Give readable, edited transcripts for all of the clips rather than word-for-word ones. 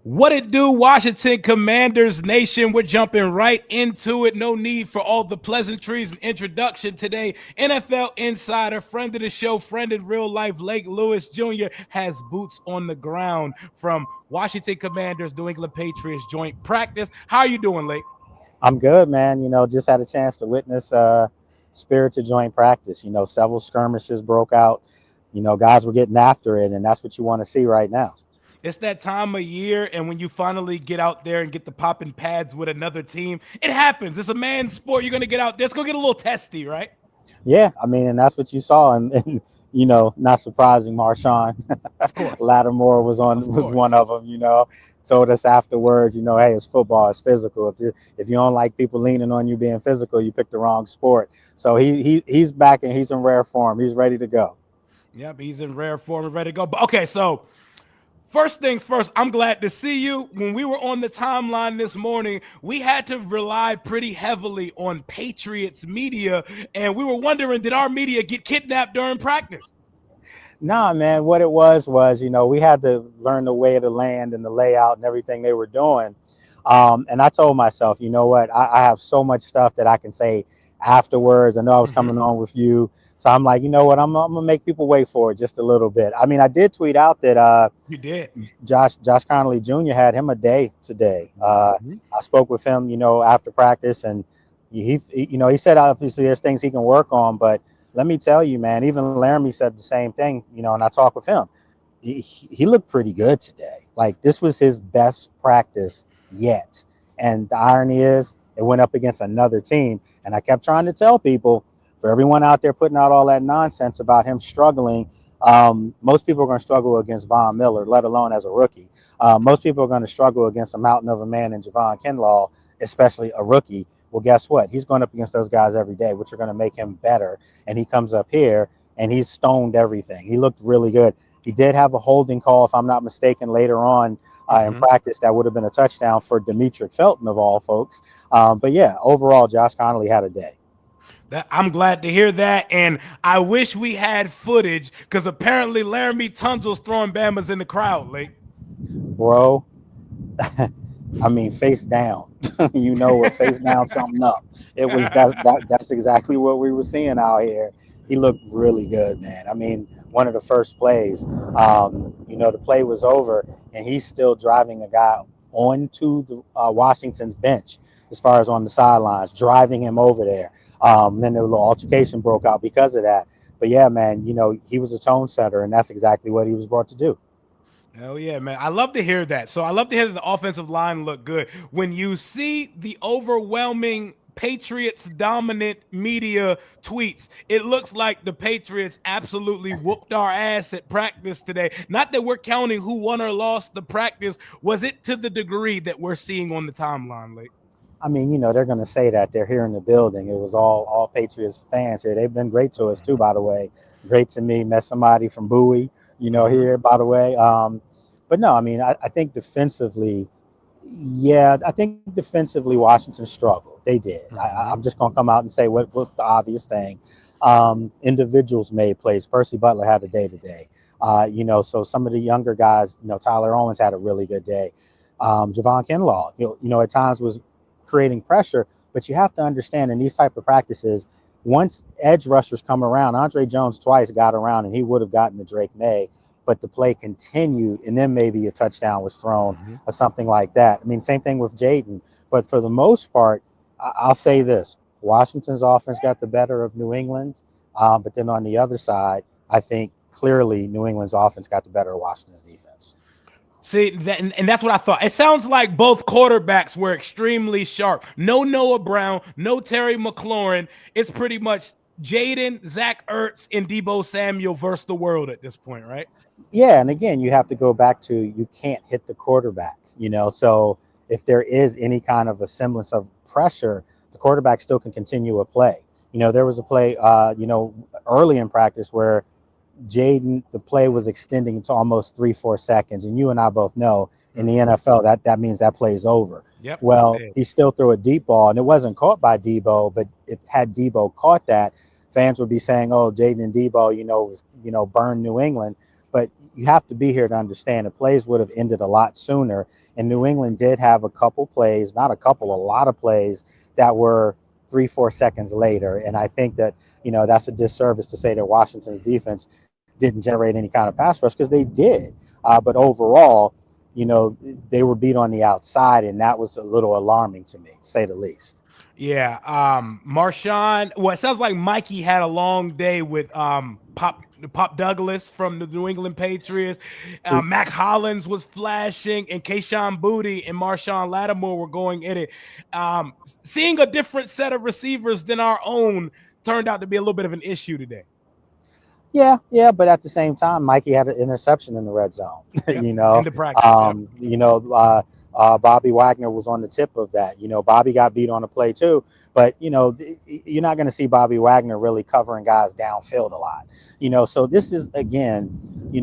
What it do, Washington Commanders Nation? We're jumping right into it. No need for all the pleasantries and introduction today. NFL insider, friend of the show, friend in real life, Lake Lewis Jr. has boots on the ground from Washington Commanders, New England Patriots joint practice. How are you doing, Lake? I'm good, man. Just had a chance to witness spirited joint practice. Several skirmishes broke out. Guys were getting after it, and that's what you want to see right now. It's that time of year, and when you finally get out there and get the popping pads with another team, it happens. It's a man's sport. You're going to get out there. It's going to get a little testy, right? Yeah, and that's what you saw, and not surprising, Marshawn Of course. Lattimore was Of one course. of them. Told us afterwards, hey, it's football, it's physical. If you don't like people leaning on you being physical, you picked the wrong sport. So he's back and he's in rare form. He's ready to go. Yep, he's in rare form and ready to go. But okay, so first things first, I'm glad to see you. When we were on the timeline this morning, we had to rely pretty heavily on Patriots media, and we were wondering, did our media get kidnapped during practice? Nah, man, what it was, we had to learn the way of the land and the layout and everything they were doing. And I told myself, you know what, I have so much stuff that I can say afterwards. I know I was coming on with you. So I'm like, you know what, I'm going to make people wait for it just a little bit. I did tweet out that You did. Josh Connolly Jr. had him a day today. I spoke with him, after practice, and he said obviously there's things he can work on, but let me tell you, man, even Laramie said the same thing, and I talked with him. He looked pretty good today. Like, this was his best practice yet. And the irony is, it went up against another team. And I kept trying to tell people, for everyone out there putting out all that nonsense about him struggling, most people are going to struggle against Von Miller, let alone as a rookie. Most people are going to struggle against a mountain of a man in Javon Kinlaw, especially a rookie. Well, guess what? He's going up against those guys every day, which are going to make him better. And he comes up here and he's stoned everything. He looked really good. He did have a holding call, if I'm not mistaken, later on in practice that would have been a touchdown for Demetric Felton, of all folks. But yeah, overall, Josh Connolly had a day. I'm glad to hear that, and I wish we had footage because apparently Laramie Tunsil's throwing Bama's in the crowd, Lake. Bro, face down. Face down, something up. It was that's exactly what we were seeing out here. He looked really good, man. One of the first plays, the play was over, and he's still driving a guy onto the Washington's bench, as far as on the sidelines, driving him over there. Then a little altercation broke out because of that. But yeah, man, he was a tone setter, and that's exactly what he was brought to do. Hell yeah, man. I love to hear that. So I love to hear that the offensive line looked good. When you see the overwhelming Patriots dominant media tweets, it looks like the Patriots absolutely whooped our ass at practice today. Not that we're counting who won or lost the practice. Was it to the degree that we're seeing on the timeline, Lee? They're going to say that they're here in the building. It was all Patriots fans here. They've been great to us too, by the way. Great to me. Met somebody from Bowie, here, by the way. But no, I think defensively, Washington struggled. They did. I'm just going to come out and say what was the obvious thing. Individuals made plays. Percy Butler had a day today. So some of the younger guys, Tyler Owens had a really good day. Javon Kinlaw, at times was creating pressure, but you have to understand in these type of practices, once edge rushers come around, Andre Jones twice got around and he would have gotten to Drake May, but the play continued and then maybe a touchdown was thrown or something like that. Same thing with Jaden, but for the most part, I'll say this, Washington's offense got the better of New England, but then on the other side, I think clearly New England's offense got the better of Washington's defense. See, and that's what I thought. It sounds like both quarterbacks were extremely sharp. No Noah Brown, no Terry McLaurin. It's pretty much Jaden, Zach Ertz, and Deebo Samuel versus the world at this point, right? Yeah, and again, you have to go back to you can't hit the quarterback, so if there is any kind of a semblance of pressure, the quarterback still can continue a play. There was a play, early in practice where Jaden, the play was extending to almost 3-4 seconds. And you and I both know in the NFL that means that play is over. Yep. Well, he still threw a deep ball and it wasn't caught by Deebo, but if had Deebo caught that, fans would be saying, oh, Jaden and Deebo, burn New England. But you have to be here to understand the plays would have ended a lot sooner. And New England did have a couple plays, not a couple, a lot of plays that were 3-4 seconds later. And I think that, that's a disservice to say that Washington's defense didn't generate any kind of pass rush, because they did. But overall, they were beat on the outside, and that was a little alarming to me, to say the least. Yeah. Marshawn. Well, it sounds like Mikey had a long day with Pop Douglas from the New England Patriots. Mac Hollins was flashing, and Kayshon Boutte and Marshawn Lattimore were going at it. Seeing a different set of receivers than our own turned out to be a little bit of an issue today. Yeah, but at the same time, Mikey had an interception in the red zone. Yep. In the practice. Bobby Wagner was on the tip of that. Bobby got beat on a play too, but you're not going to see Bobby Wagner really covering guys downfield a lot. So this is, again, you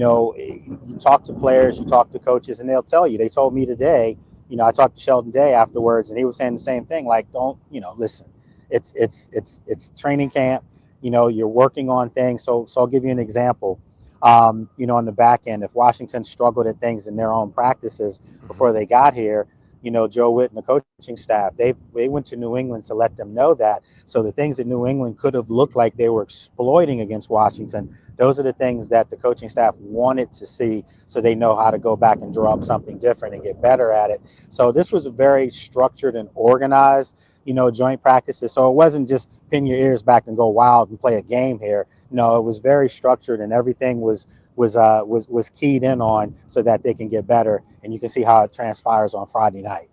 talk to players, you talk to coaches, and they'll tell you. They told me today. I talked to Sheldon Day afterwards, and he was saying the same thing. Like, don't listen. It's training camp. You're working on things. So I'll give you an example. On the back end, if Washington struggled at things in their own practices before they got here, Joe Witt and the coaching staff, they went to New England to let them know that. So the things that New England could have looked like they were exploiting against Washington, those are the things that the coaching staff wanted to see, so they know how to go back and draw up something different and get better at it. So this was a very structured and organized, joint practices. So it wasn't just pin your ears back and go wild and play a game here. No, it was very structured, and everything was keyed in on so that they can get better. And you can see how it transpires on Friday night.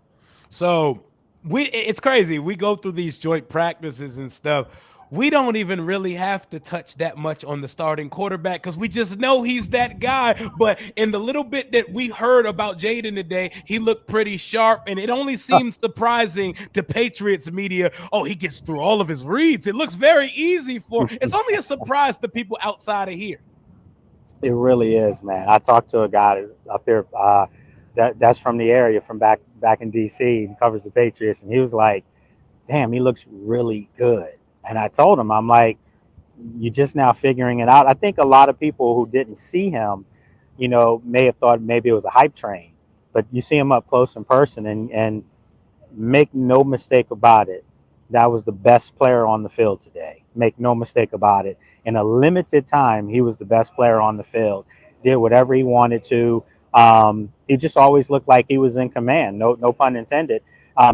So it's crazy. We go through these joint practices and stuff. We don't even really have to touch that much on the starting quarterback, because we just know he's that guy. But in the little bit that we heard about Jaden today, he looked pretty sharp, and it only seems surprising to Patriots media. Oh, he gets through all of his reads. It looks very easy for. It's only a surprise to people outside of here. It really is, man. I talked to a guy up here that's from the area, from back in DC, and covers the Patriots, and he was like, "Damn, he looks really good." And I told him, I'm like, you're just now figuring it out. I think a lot of people who didn't see him, may have thought maybe it was a hype train, but you see him up close in person, and make no mistake about it, that was the best player on the field today. Make no mistake about it. In a limited time, he was the best player on the field. Did whatever he wanted to. He just always looked like he was in command. No pun intended.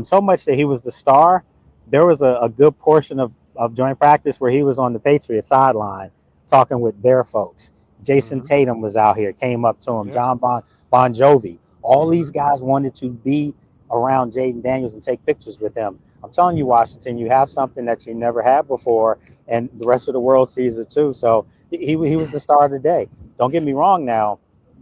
So much that he was the star. There was a good portion of joint practice where he was on the Patriots sideline talking with their folks. Jason Tatum was out here, came up to him. John Bon Jovi. All these guys wanted to be around Jaden Daniels and take pictures with him. I'm telling you, Washington, you have something that you never had before, and the rest of the world sees it too. So he was the star of the day. Don't get me wrong now.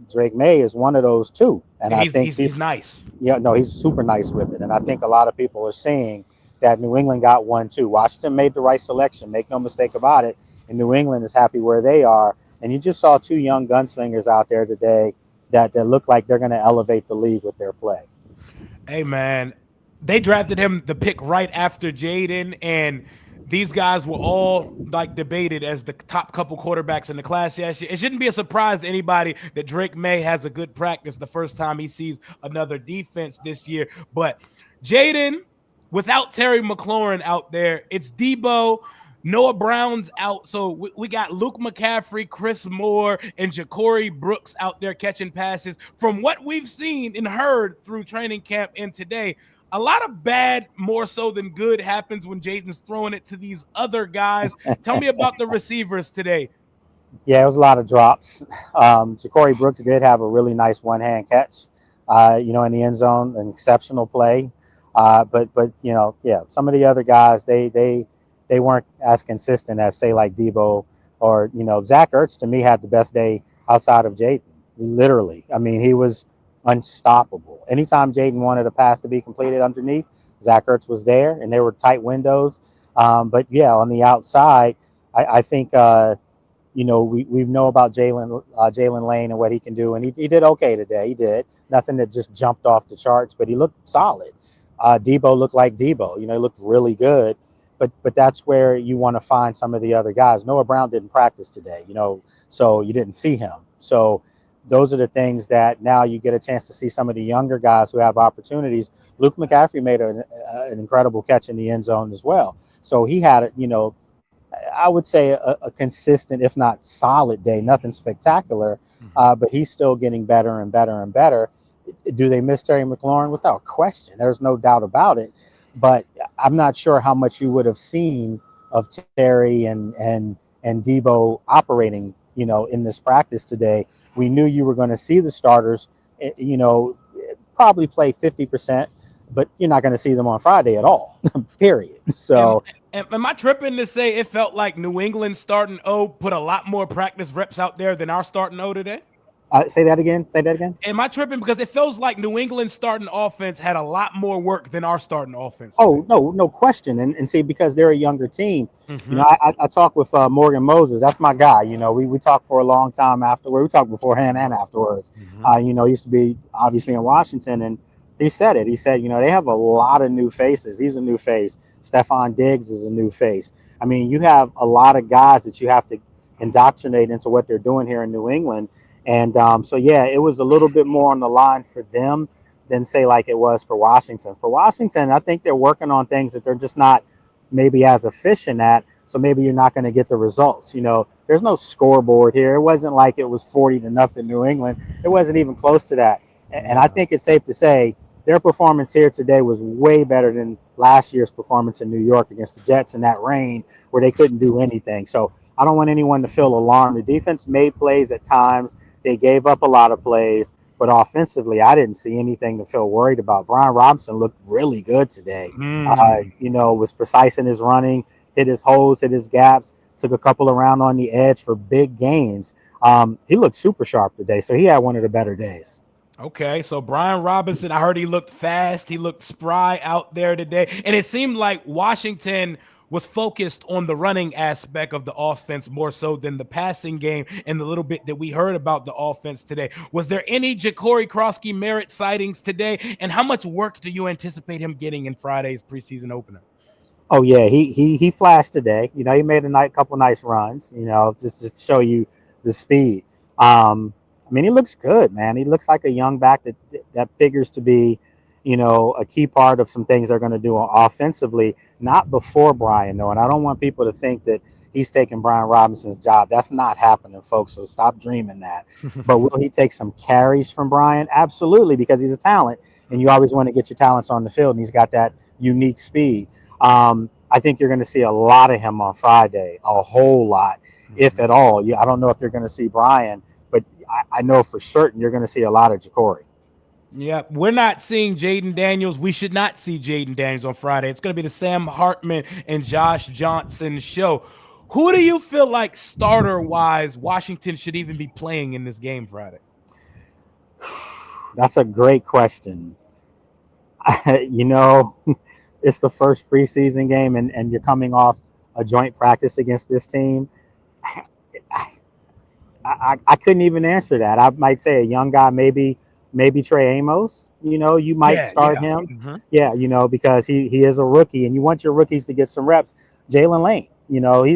Drake May is one of those too. And I think he's nice. Yeah, no, he's super nice with it. And I think a lot of people are seeing that New England got one too. Washington made the right selection, make no mistake about it. And New England is happy where they are. And you just saw two young gunslingers out there today that look like they're going to elevate the league with their play. Hey, man, they drafted him the pick right after Jaden, and these guys were all like debated as the top couple quarterbacks in the class. It shouldn't be a surprise to anybody that Drake May has a good practice the first time he sees another defense this year. But Jaden, without Terry McLaurin out there, it's Debo. Noah Brown's out, so we got Luke McCaffrey, Chris Moore, and Ja'Cory Brooks out there catching passes. From what we've seen and heard through training camp and today, a lot of bad, more so than good, happens when Jaden's throwing it to these other guys. Tell me about the receivers today. Yeah, it was a lot of drops. Ja'Cory Brooks did have a really nice one-hand catch, in the end zone, an exceptional play. But some of the other guys, they weren't as consistent as, say, like Debo or, Zach Ertz, to me, had the best day outside of Jaden. Literally. I mean, he was unstoppable. Anytime Jaden wanted a pass to be completed underneath, Zach Ertz was there, and there were tight windows. But, yeah, on the outside, I think, we know about Jalen Lane and what he can do, and he did okay today. He did. Nothing that just jumped off the charts, but he looked solid. Debo looked like Debo. He looked really good. But that's where you want to find some of the other guys. Noah Brown didn't practice today, so you didn't see him. So those are the things that now you get a chance to see some of the younger guys who have opportunities. Luke McCaffrey made an incredible catch in the end zone as well. So he had, I would say a consistent, if not solid day, nothing spectacular, but he's still getting better and better and better. Do they miss Terry McLaurin? Without question. There's no doubt about it. But I'm not sure how much you would have seen of Terry and Debo operating, in this practice today. We knew you were going to see the starters, probably play 50%, but you're not going to see them on Friday at all, period. So am I tripping to say it felt like New England starting O put a lot more practice reps out there than our starting O today? Say that again. Am I tripping? Because it feels like New England starting offense had a lot more work than our starting offense today. Oh, no question. And see, because they're a younger team, I talked with Morgan Moses. That's my guy. We talked for a long time afterward. We talked beforehand and afterwards. He used to be obviously in Washington, and he said it. He said, they have a lot of new faces. He's a new face. Stephon Diggs is a new face. I mean, you have a lot of guys that you have to indoctrinate into what they're doing here in New England. And so, yeah, it was a little bit more on the line for them than, say, like it was for Washington. For Washington, I think they're working on things that they're just not maybe as efficient at. So maybe you're not going to get the results. There's no scoreboard here. It wasn't like it was 40-0 New England. It wasn't even close to that. And I think it's safe to say their performance here today was way better than last year's performance in New York against the Jets in that rain where they couldn't do anything. So I don't want anyone to feel alarmed. The defense made plays at times. They gave up a lot of plays, but offensively, I didn't see anything to feel worried about. Brian Robinson looked really good today. Was precise in his running, hit his holes, hit his gaps, took a couple around on the edge for big gains. He looked super sharp today, so he had one of the better days. Okay, so Brian Robinson, I heard he looked fast. He looked spry out there today. And it seemed like Washington was focused on the running aspect of the offense more so than the passing game and the little bit that we heard about the offense today. Was there any Ja'Cory Krosky merit sightings today? And how much work do you anticipate him getting in Friday's preseason opener? Oh, yeah, he flashed today. He made a couple nice runs, just to show you the speed. He looks good, man. He looks like a young back that figures to be, a key part of some things they're going to do offensively, not before Brian, though. And I don't want people to think that he's taking Brian Robinson's job. That's not happening, folks. So stop dreaming that. But will he take some carries from Brian? Absolutely, because he's a talent, and you always want to get your talents on the field, and he's got that unique speed. I think you're going to see a lot of him on Friday, a whole lot, if at all. I don't know if you're going to see Brian, but I know for certain you're going to see a lot of Ja'Cory. Yeah, we're not seeing Jaden Daniels. We should not see Jaden Daniels on Friday. It's going to be the Sam Hartman and Josh Johnson show. Who do you feel like starter-wise Washington should even be playing in this game Friday? That's a great question. It's the first preseason game, and you're coming off a joint practice against this team. I couldn't even answer that. I might say a young guy, maybe Trey Amos. You might start him. Mm-hmm. Yeah, because he is a rookie, and you want your rookies to get some reps. Jalen Lane,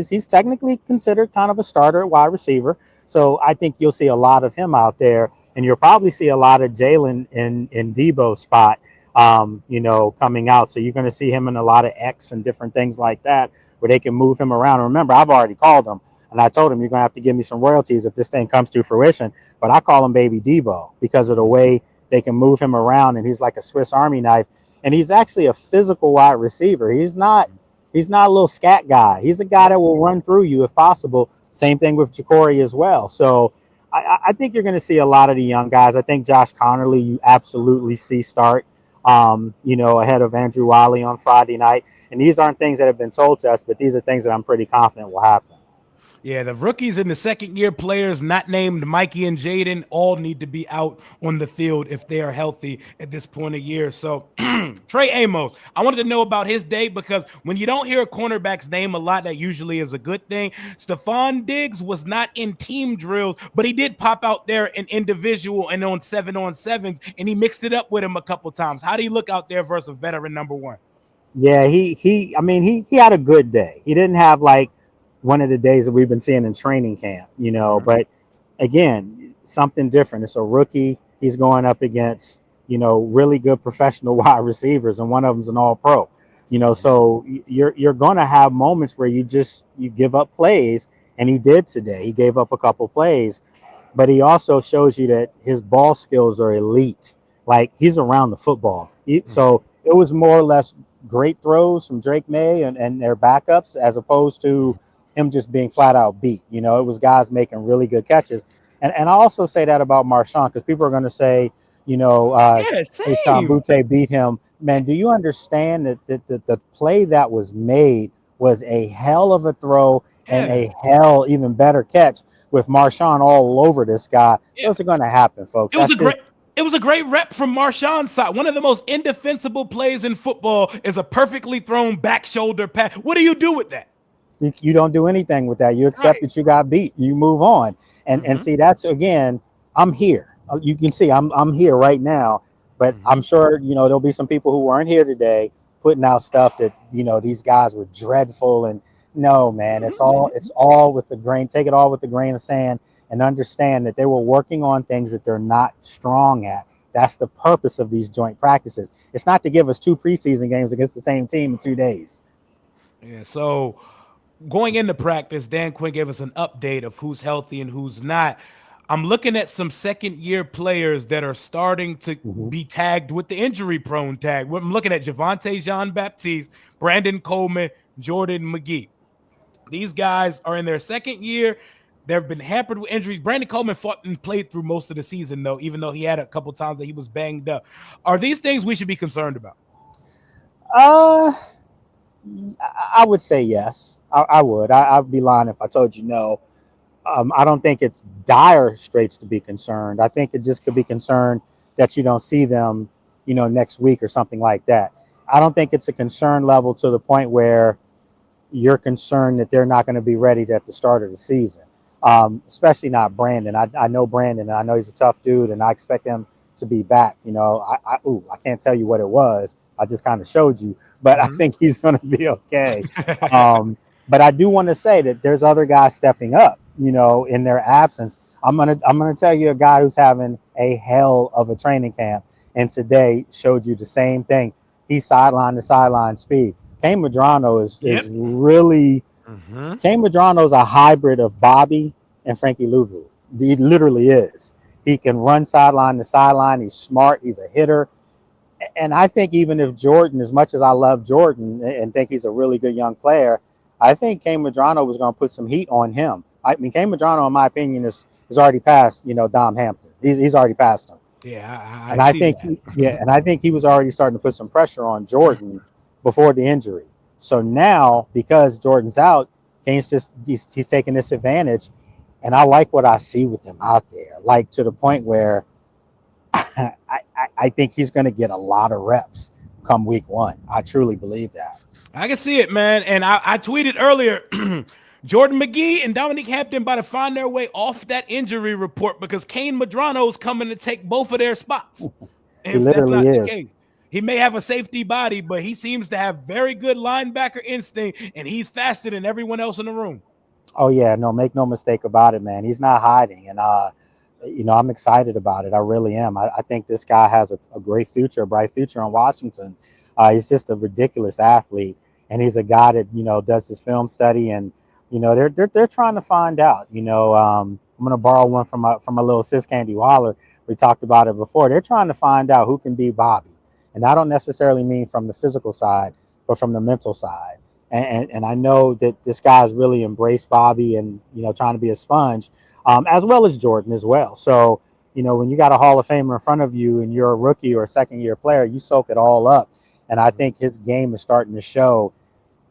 he's technically considered kind of a starter at wide receiver. So I think you'll see a lot of him out there, and you'll probably see a lot of Jalen in Debo's spot, coming out. So you're going to see him in a lot of X and different things like that where they can move him around. Remember, I've already called him. And I told him, you're going to have to give me some royalties if this thing comes to fruition. But I call him Baby Debo because of the way they can move him around. And he's like a Swiss Army knife. And he's actually a physical wide receiver. He's not a little scat guy. He's a guy that will run through you if possible. Same thing with Ja'Cory as well. So I think you're going to see a lot of the young guys. I think Josh Connerly, you absolutely see start, ahead of Andrew Wiley on Friday night. And these aren't things that have been told to us, but these are things that I'm pretty confident will happen. Yeah, the rookies and the second-year players not named Mikey and Jaden all need to be out on the field if they are healthy at this point of year. So Trey Amos, I wanted to know about his day because when you don't hear a cornerback's name a lot, that usually is a good thing. Stephon Diggs was not in team drills, but he did pop out there in individual and on 7-on-7s, and he mixed it up with him a couple times. How do you look out there versus veteran number one? Yeah, he had a good day. He didn't have like one of the days that we've been seeing in training camp, but again, something different. It's a rookie. He's going up against, really good professional wide receivers, and one of them's an all pro. So you're going to have moments where you give up plays, and he did today. He gave up a couple plays, but he also shows you that his ball skills are elite. Like, he's around the football. So it was more or less great throws from Drake May and their backups, as opposed to him just being flat out beat. It was guys making really good catches. And I also say that about Marshawn, because people are going to say, Yeah, Hassan same. Butte beat him. Man, do you understand that the play that was made was a hell of a throw and Yeah. a hell even better catch with Marshawn all over this guy? Yeah. Those are going to happen, folks. It was That's a just great it was a great rep from Marshawn's side. One of the most indefensible plays in football is a perfectly thrown back shoulder pass. What do you do with that? you don't do anything with that. You accept Right. that you got beat. You move on, and see, that's, again, I'm here. You can see I'm here right now, but I'm sure there'll be some people who weren't here today putting out stuff that these guys were dreadful. And no, man, it's all with the grain. Take it all with the grain of sand, and understand that they were working on things that they're not strong at. That's the purpose of these joint practices. It's not to give us two preseason games against the same team in 2 days. Yeah. So going into practice, Dan Quinn gave us an update of who's healthy and who's not. I'm looking at some second year players that are starting to Mhm. be tagged with the injury prone tag. I'm looking at Javante Jean Baptiste, Brandon Coleman, Jordan McGee. These guys are in their second year. They've been hampered with injuries. Brandon Coleman fought and played through most of the season, though, even though he had a couple times that he was banged up. Are these things we should be concerned about? Uh, I would say yes. I would. I'd be lying if I told you no. I don't think it's dire straits to be concerned. I think it just could be concerned that you don't see them, next week or something like that. I don't think it's a concern level to the point where you're concerned that they're not going to be ready at the start of the season. Especially not Brandon. I know Brandon, and I know he's a tough dude, and I expect him to be back. I can't tell you what it was. I just kind of showed you, but I think he's going to be okay. But I do want to say that there's other guys stepping up, in their absence. I'm gonna tell you a guy who's having a hell of a training camp, and today showed you the same thing. He's sideline to sideline speed. Kane Madrano Yep. is really Kane Madrano's a hybrid of Bobby and Frankie Louvu. He literally is. He can run sideline to sideline. He's smart. He's a hitter. And I think even if Jordan, as much as I love Jordan and think he's a really good young player, I think Kane Madrano was going to put some heat on him. I mean, Kane Madrano, in my opinion, is already past, Dom Hampton. He's already passed him. Yeah, And I I see think, that. and I think he was already starting to put some pressure on Jordan before the injury. So now, because Jordan's out, Kane's he's taking this advantage, and I like what I see with him out there, like to the point where I think he's going to get a lot of reps come week one. I truly believe that. I can see it, man. And I tweeted earlier Jordan McGee and Dominique Hampton about to find their way off that injury report because Kane Madrano's coming to take both of their spots. And He if that's literally not the is. case, he may have a safety body, but he seems to have very good linebacker instinct, and he's faster than everyone else in the room. Oh yeah, no, make no mistake about it, man. He's not hiding, and I'm excited about it. I really am. I think this guy has a great future, a bright future in Washington. He's just a ridiculous athlete, and he's a guy that does his film study, and they're trying to find out. I'm going to borrow one from a little sis Candy Waller. We talked about it before. They're trying to find out who can be Bobby, and I don't necessarily mean from the physical side, but from the mental side. And I know that this guy's really embraced Bobby and trying to be a sponge, as well as Jordan as well. So when you got a Hall of Famer in front of you and you're a rookie or a second year player, you soak it all up. And I think his game is starting to show.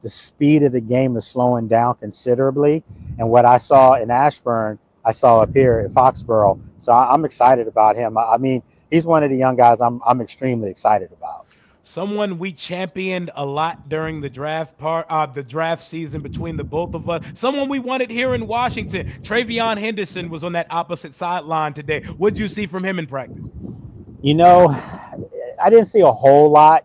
The speed of the game is slowing down considerably. And what I saw in Ashburn, I saw up here at Foxborough. So I'm excited about him. I mean, he's one of the young guys I'm extremely excited about. Someone we championed a lot during the draft season between the both of us. Someone we wanted here in Washington. Travion Henderson was on that opposite sideline today. What'd you see from him in practice? I didn't see a whole lot.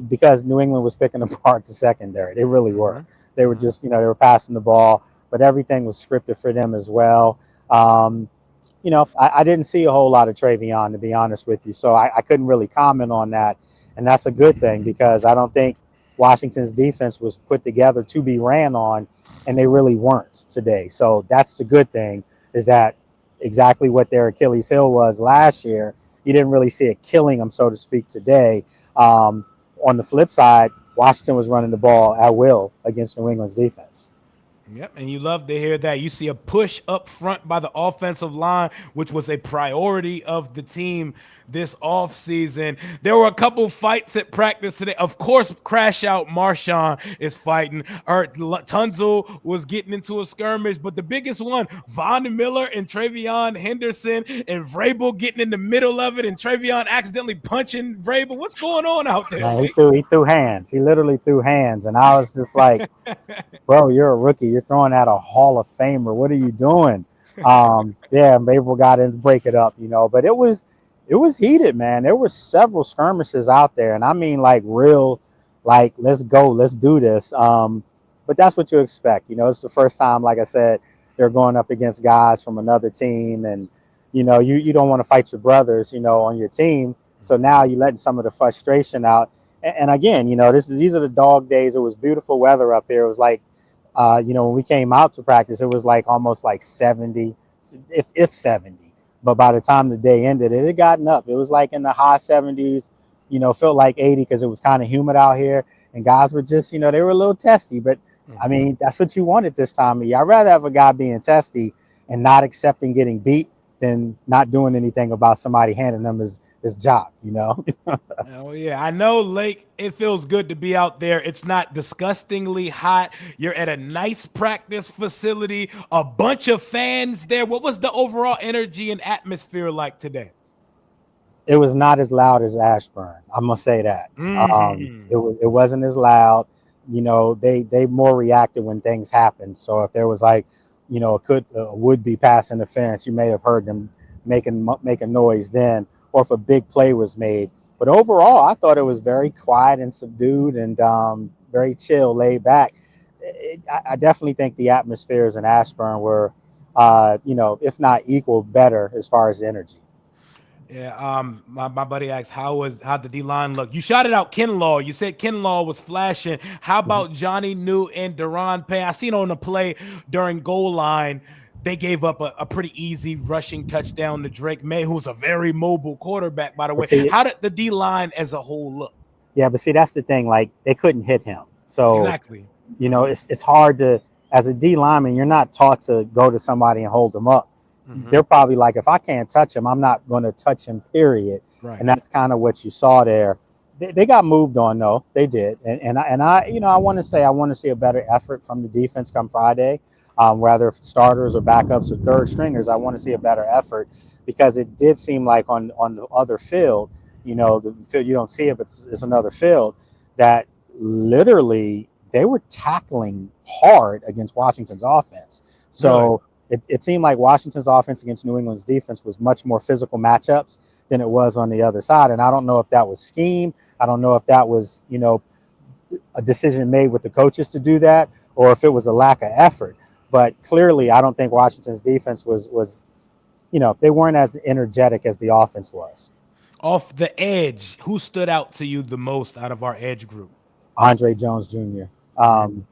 Because New England was picking apart the secondary. They really were. They were just, they were passing the ball, but everything was scripted for them as well. I didn't see a whole lot of Travion, to be honest with you. So I couldn't really comment on that. And that's a good thing because I don't think Washington's defense was put together to be ran on, and they really weren't today. So that's the good thing, is that exactly what their Achilles heel was last year. You didn't really see it killing them, so to speak, today. On the flip side, Washington was running the ball at will against New England's defense. Yep, and you love to hear that. You see a push up front by the offensive line, which was a priority of the team this offseason. There were a couple fights at practice today. Of course, Crash Out Marshawn is fighting. Tunzel was getting into a skirmish, but the biggest one, Von Miller and Travion Henderson and Vrabel getting in the middle of it, and Travion accidentally punching Vrabel. What's going on out there, Man, Lake? he threw hands. He literally threw hands, and I was just like, bro, you're a rookie. You're throwing at a Hall of Famer. What are you doing? Yeah, Mabel got in to break it up, but it was heated, man. There were several skirmishes out there, and I mean like real, like let's go, let's do this. But that's what you expect. It's the first time, like I said, they're going up against guys from another team, and you don't want to fight your brothers, on your team. So now you're letting some of the frustration out. And again, these are the dog days. It was beautiful weather up here. It was like, when we came out to practice, it was like almost like 70, if 70. But by the time the day ended, it had gotten up. It was like in the high 70s, felt like 80 because it was kind of humid out here. And guys were just, they were a little testy. But, I mean, that's what you wanted this time of year. I'd rather have a guy being testy and not accepting getting beat than not doing anything about somebody handing them his job, Oh yeah, I know, Lake. It feels good to be out there. It's not disgustingly hot. You're at a nice practice facility, a bunch of fans there. What was the overall energy and atmosphere like today? It was not as loud as Ashburn. I'm gonna say that. Mm. It wasn't as loud. They more reacted when things happened. So if there was like, a would be pass interference, you may have heard them making noise then, or if a big play was made. But overall, I thought it was very quiet and subdued and very chill, laid back. I definitely think the atmospheres in Ashburn were, if not equal, better as far as energy. Yeah, my buddy asked how the D line look. You shouted out Kinlaw. You said Kinlaw was flashing. How about Johnny New and Deron Payne? I seen on the play during goal line, they gave up a pretty easy rushing touchdown to Drake May, who's a very mobile quarterback, by the way. See, How did the D line as a whole look? yeah, but see, that's the thing. Like they couldn't hit him, so Exactly. it's hard to, as a D lineman, you're not taught to go to somebody and hold them up. Mm-hmm. They're probably like, if I can't touch him, I'm not going to touch him, period. Right. And that's kind of what you saw there. They got moved on, though. They did. I want to see a better effort from the defense come Friday. Whether starters or backups or third stringers, I want to see a better effort because it did seem like on the other field, the field, you don't see it, but it's another field that literally they were tackling hard against Washington's offense. So it seemed like Washington's offense against New England's defense was much more physical matchups than it was on the other side. And I don't know if that was scheme. I don't know if that was, a decision made with the coaches to do that, or if it was a lack of effort. But clearly, I don't think Washington's defense was they weren't as energetic as the offense was. Off the edge, who stood out to you the most out of our edge group? Andre Jones Jr.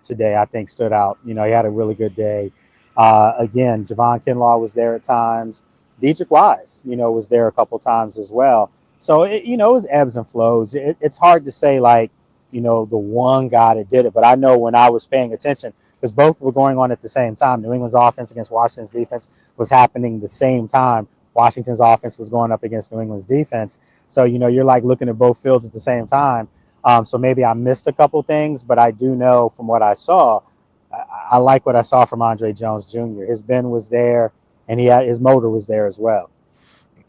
Today, I think, stood out. He had a really good day. Again, Javon Kinlaw was there at times. Dietrich Wise, was there a couple times as well. So, it was ebbs and flows. It's hard to say, like, the one guy that did it. But I know when I was paying attention, because both were going on at the same time. New England's offense against Washington's defense was happening the same time. Washington's offense was going up against New England's defense. So, you're like looking at both fields at the same time. So maybe I missed a couple things, but I do know from what I saw, I like what I saw from Andre Jones Jr. His bend was there, and his motor was there as well.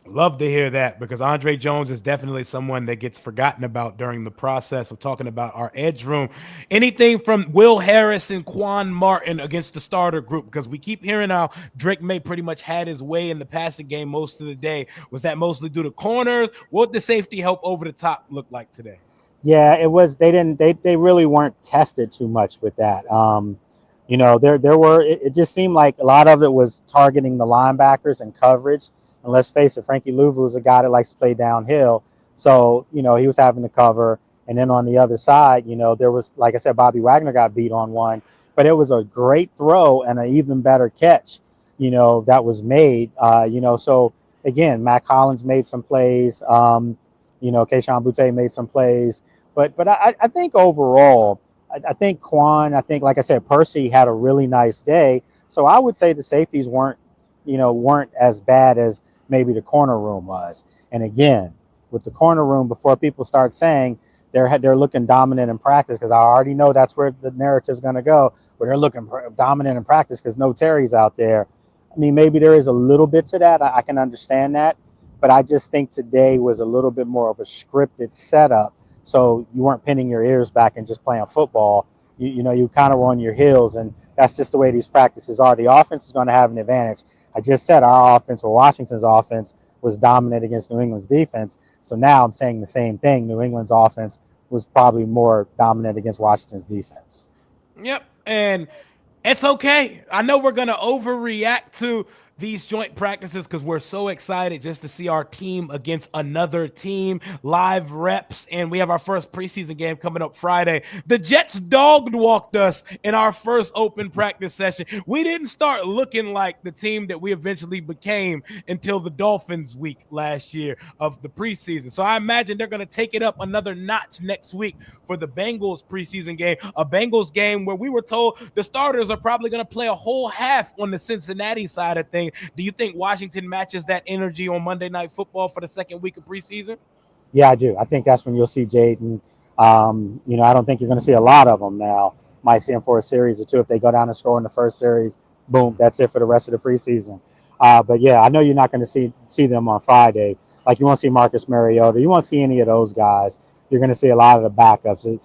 Love to hear that because Andre Jones is definitely someone that gets forgotten about during the process of talking about our edge room. Anything from Will Harris and Quan Martin against the starter group? Because we keep hearing how Drake May pretty much had his way in the passing game most of the day. Was that mostly due to corners? What did the safety help over the top look like today? Yeah, it was. They really weren't tested too much with that. It just seemed like a lot of it was targeting the linebackers and coverage. And let's face it, Frankie Louvu is a guy that likes to play downhill. So, he was having to cover. And then on the other side, there was, like I said, Bobby Wagner got beat on one, but it was a great throw and an even better catch, that was made. So again, Matt Collins made some plays. Keishon Butte made some plays. But I think overall, I think Quan, like I said, Percy had a really nice day. So I would say the safeties weren't as bad as maybe the corner room was. And again, with the corner room, before people start saying they're looking dominant in practice, because I already know that's where the narrative's going to go, where they're looking dominant in practice because no Terry's out there. I mean, maybe there is a little bit to that. I can understand that. But I just think today was a little bit more of a scripted setup. So you weren't pinning your ears back and just playing football. You kind of were on your heels, and that's just the way these practices are. The offense is going to have an advantage. I just said our offense, or Washington's offense, was dominant against New England's defense. So now I'm saying the same thing. New England's offense was probably more dominant against Washington's defense. Yep. And it's okay. I know we're going to overreact to these joint practices because we're so excited just to see our team against another team, live reps, and we have our first preseason game coming up Friday. The Jets dog walked us in our first open practice session. We didn't start looking like the team that we eventually became until the Dolphins week last year of the preseason. So I imagine they're going to take it up another notch next week for the Bengals preseason game, a Bengals game where we were told the starters are probably going to play a whole half on the Cincinnati side of things. Do you think Washington matches that energy on Monday Night Football for the second week of preseason? Yeah, I do. I think that's when you'll see Jaden. I don't think you're going to see a lot of them now. Might see them for a series or two. If they go down and score in the first series, boom, that's it for the rest of the preseason. But yeah, I know you're not going to see them on Friday. Like you won't see Marcus Mariota. You won't see any of those guys. You're going to see a lot of the backups.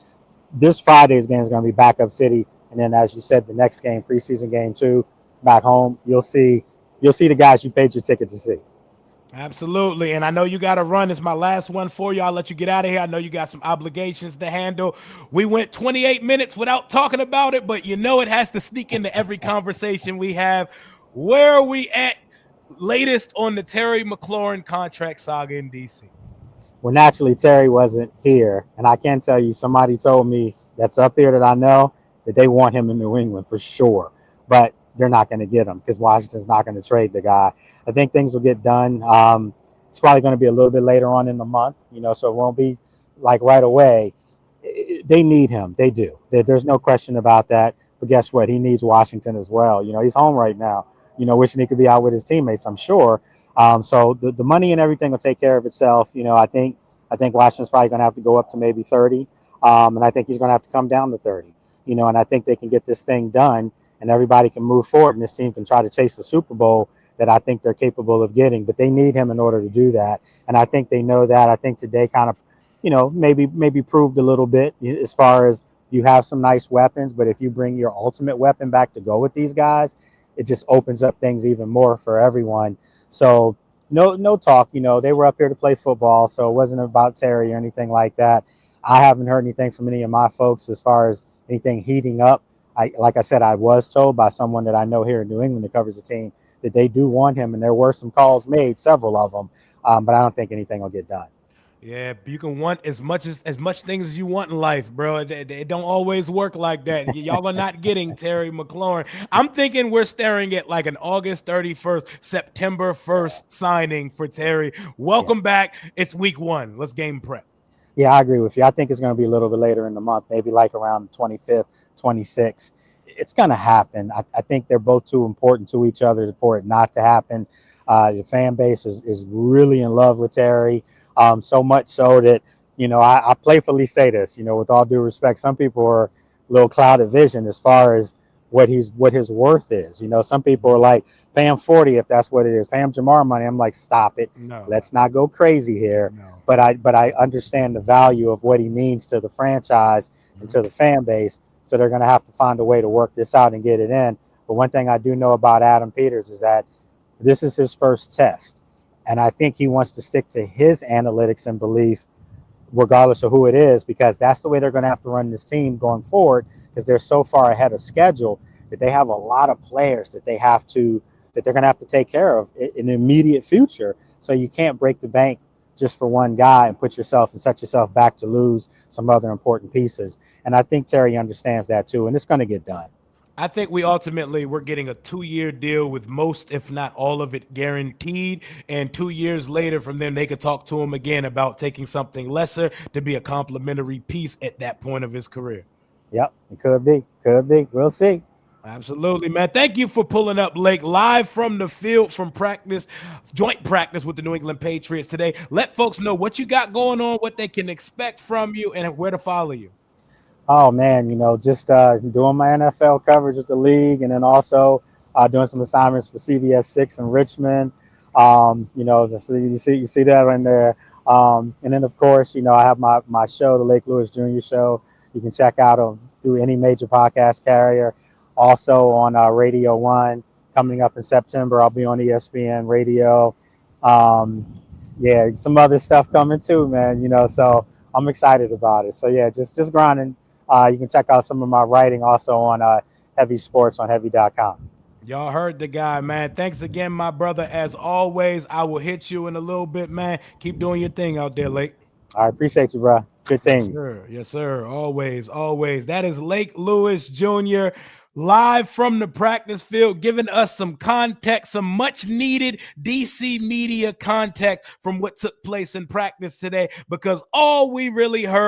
This Friday's game is going to be backup city, and then as you said, the next game, preseason game 2, back home, you'll see the guys you paid your ticket to see. Absolutely. And I know you got to run. It's my last one for you. I'll let you get out of here. I know you got some obligations to handle. We went 28 minutes without talking about it, but it has to sneak into every conversation we have. Where are we at latest on the Terry McLaurin contract saga in DC? Well, naturally, Terry wasn't here. And I can tell you, somebody told me that's up here that I know that they want him in New England for sure. But they're not going to get him because Washington's not going to trade the guy. I think things will get done. It's probably going to be a little bit later on in the month, so it won't be like right away. They need him. They do. There's no question about that. But guess what? He needs Washington as well. He's home right now, wishing he could be out with his teammates, I'm sure. So the money and everything will take care of itself. I think Washington's probably going to have to go up to maybe 30. And I think he's going to have to come down to 30, and I think they can get this thing done and everybody can move forward and this team can try to chase the Super Bowl that I think they're capable of getting. But they need him in order to do that. And I think they know that. I think today kind of, maybe proved a little bit as far as you have some nice weapons. But if you bring your ultimate weapon back to go with these guys, it just opens up things even more for everyone. So no talk. They were up here to play football. So it wasn't about Terry or anything like that. I haven't heard anything from any of my folks as far as anything heating up. Like I said, I was told by someone that I know here in New England that covers the team that they do want him, and there were some calls made, several of them, but I don't think anything will get done. Yeah, you can want as much things as you want in life, bro. It don't always work like that. Y'all are not getting Terry McLaurin. I'm thinking we're staring at like an August 31st, September 1st signing for Terry. Welcome back. It's week 1. Let's game prep. Yeah, I agree with you. I think it's going to be a little bit later in the month, maybe like around 25th, 26th. It's going to happen. I think they're both too important to each other for it not to happen. The fan base is really in love with Terry, so much so that, I playfully say this, with all due respect, some people are a little clouded vision as far as what his worth is. Some people are like, pay him 40 if that's what it is. Pay him Jamar money. I'm like, stop it. No. Let's not go crazy here. No. But I understand the value of what he means to the franchise and to the fan base. So they're going to have to find a way to work this out and get it in. But one thing I do know about Adam Peters is that this is his first test. And I think he wants to stick to his analytics and belief, regardless of who it is, because that's the way they're going to have to run this team going forward, because they're so far ahead of schedule that they have a lot of players that they're going to have to take care of in the immediate future. So you can't break the bank just for one guy and set yourself back to lose some other important pieces. And I think Terry understands that too, and it's going to get done. I think we're getting a 2-year deal with most, if not all of it, guaranteed. And 2 years later from them, they could talk to him again about taking something lesser to be a complimentary piece at that point of his career. Yep, it could be. Could be. We'll see. Absolutely, man. Thank you for pulling up, Lake, live from the field from practice, joint practice with the New England Patriots today. Let folks know what you got going on, what they can expect from you, and where to follow you. Oh man, just doing my NFL coverage with the league, and then also doing some assignments for CBS 6 in Richmond. You see that in there. And then of course, I have my show, the Lake Lewis Jr. Show. You can check out through any major podcast carrier. Also on Radio One coming up in September. I'll be on ESPN Radio. Some other stuff coming too, man. So I'm excited about it. So yeah, just grinding. You can check out some of my writing also on Heavy Sports on heavy.com. Y'all heard the guy, man. Thanks again, my brother. As always, I will hit you in a little bit, man. Keep doing your thing out there, Lake. I appreciate you, bro. Good team. Yes, sir. Yes, sir. Always, always. That is Lake Lewis Jr. live from the practice field, giving us some context, some much needed DC media context from what took place in practice today, because all we really heard